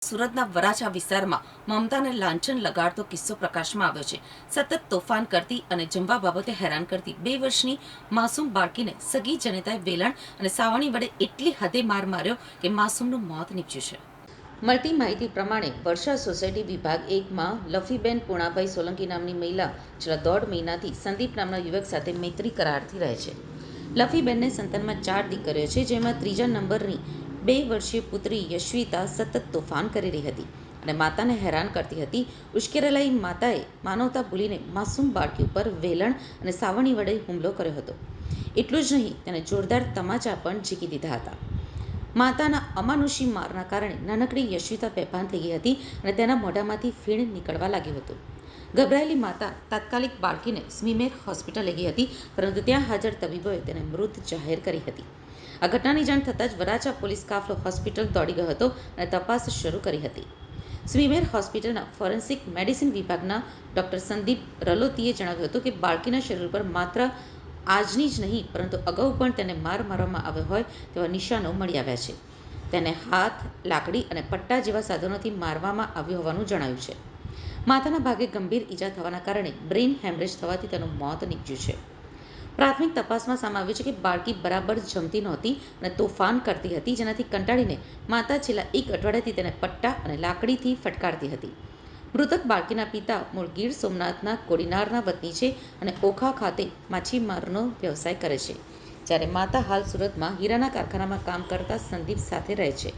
સુરતના વરાછા વિસ્તારમાં મમતાને લાંછન લગાડતો કિસ્સો પ્રકાશમાં આવ્યો છે. સતત તોફાન કરતી અને જમવા બાબતે હેરાન કરતી 2 વર્ષની માસૂમ બાળકીને સગી જનતાએ વેલણ અને સાવરણી વડે એટલી હદે માર માર્યો કે માસૂમનું મોત નીપજ્યું છે. મળતી માહિતી પ્રમાણે વર્ષા સોસાયટી વિભાગ 1માં લફીબેન પૂર્ણાભાઈ સોલંકી નામની મહિલા છેલ્લા 1.5 મહિનાથી સંદીપ નામના યુવક સાથે મૈત્રી કરારથી રહે છે. લફીબેનને સંતાનમાં 4 દીકરીઓ છે, જેમાં ત્રીજા નંબરની 2 વર્ષીય પુત્રી યશ્વિતા સતત તોફાન કરી રહી હતી અને માતાને હેરાન કરતી હતી. ઉશ્કેરાયેલી માતાએ માનવતા ભૂલીને માસૂમ બાળકી ઉપર વેલણ અને સાવરણી વડે હુમલો કર્યો હતો. એટલું જ નહીં, તેને જોરદાર તમાચા પણ ઝીકી દીધા હતા. માતાના અમાનુષી મારના કારણે નાનકડી યશ્વિતા બેભાન થઈ ગઈ હતી અને તેના મોઢામાંથી ફીણ નીકળવા લાગ્યું હતું. ગભરાયેલી માતા તાત્કાલિક બાળકીને સ્મીમેર હોસ્પિટલ લઈ ગઈ હતી, પરંતુ ત્યાં હાજર તબીબોએ તેને મૃત જાહેર કરી હતી. આ ઘટનાની જાણ થતાં જ વરાછા પોલીસ કાફલો હોસ્પિટલ દોડી ગયો હતો અને તપાસ શરૂ કરી હતી. સ્મીમેર હોસ્પિટલના ફોરેન્સિક મેડિસિન વિભાગના ડોક્ટર સંદીપ રલોતીએ જણાવ્યું હતું કે બાળકીના શરીર પર માત્ર આજની જ નહીં, પરંતુ અગાઉ પણ તેને માર મારવામાં આવ્યો હોય તેવા નિશાનો મળી આવ્યા છે. તેને હાથ, લાકડી અને પટ્ટા જેવા સાધનોથી મારવામાં આવ્યો હોવાનું જણાયું છે. માથાના ભાગે ગંભીર ઈજા થવાના કારણે બ્રેઇન હેમરેજ થવાથી તેનું મોત નીપજ્યું છે. પ્રાથમિક તપાસમાં સામે આવ્યું છે કે બાળકી બરાબર જમતી નહોતી અને તોફાન કરતી હતી, જેનાથી કંટાળીને માતા છેલ્લા 1 અઠવાડિયાથી તેને પટ્ટા અને લાકડીથી ફટકારતી હતી. મૃતક બાળકીના પિતા મૂળ ગીર સોમનાથના કોડીનારના વતની છે અને ઓખા ખાતે માછીમારનો વ્યવસાય કરે છે, જ્યારે માતા હાલ સુરતમાં હીરાના કારખાનામાં કામ કરતા સંદીપ સાથે રહે છે.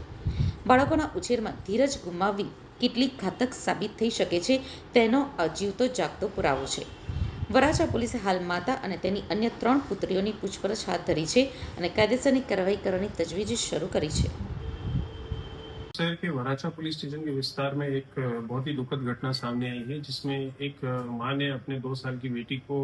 બાળકોના ઉછેરમાં ધીરજ ગુમાવવી કેટલી ઘાતક સાબિત થઈ શકે છે તેનો આ જીવતો જાગતો પુરાવો છે. વરાછા પોલીસે હાલ માતા અને તેની અન્ય 3 પુત્રીઓની પૂછપરછ હાથ ધરી છે અને કાયદેસરની કાર્યવાही કરવાની तजवीज શરૂ કરી છે. शहर के वराछा पुलिस स्टेशन के विस्तार में एक बहुत ही दुखद घटना सामने आई है, जिसमें एक मां ने अपने 2 साल की बेटी को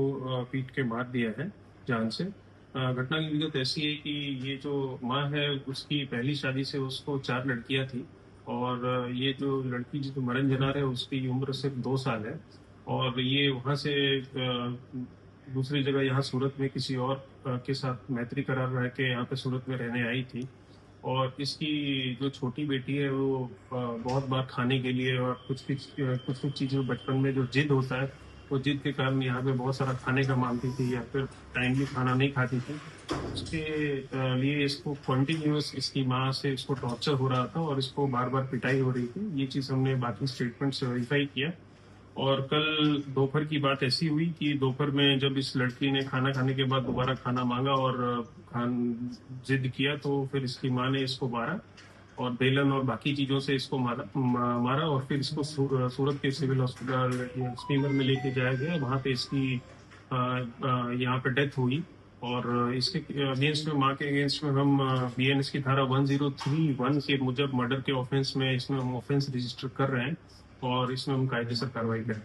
पीट के मार दिया है जान से। घटना की विगत ऐसी है कि ये जो मां है, उसकी पहली शादी से उसको 4 लड़कियां थी और ये जो लड़की जो मरण जनार है, उसकी उम्र सिर्फ 2 साल है और ये वहां से दूसरी जगह यहाँ सूरत में किसी और के साथ मैत्री करार रह के यहाँ पे सूरत में रहने आई थी। और इसकी जो छोटी बेटी है वो बहुत बार खाने के लिए और कुछ चीज़ें बचपन में जो जिद होता है, वो जिद के कारण यहाँ पे बहुत सारा खाने का मांगती थी या फिर टाइमली खाना नहीं खाती थी। उसके लिए इसको कंटिन्यूअस इसकी माँ से इसको टॉर्चर हो रहा था और इसको बार बार पिटाई हो रही थी। ये चीज़ हमने बाकी स्टेटमेंट से वेरीफाई किया और कल दोपहर की बात ऐसी हुई कि दोपहर में जब इस लड़की ने खाना खाने के बाद दोबारा खाना मांगा और जिद किया, तो फिर इसकी माँ ने इसको मारा और बेलन और बाकी चीज़ों से इसको मारा और फिर इसको सूरत के सिविल हॉस्पिटल स्टीमर में लेके जाया गया। वहाँ पे इसकी यहाँ पे डेथ हुई और इसके अगेंस्ट में माँ के अगेंस्ट में हम BNS की धारा 1031 के मुजब मर्डर के ऑफेंस में इसमें हम ऑफेंस रजिस्टर कर रहे हैं और इसमें हम कायदेसर कार्रवाई करें।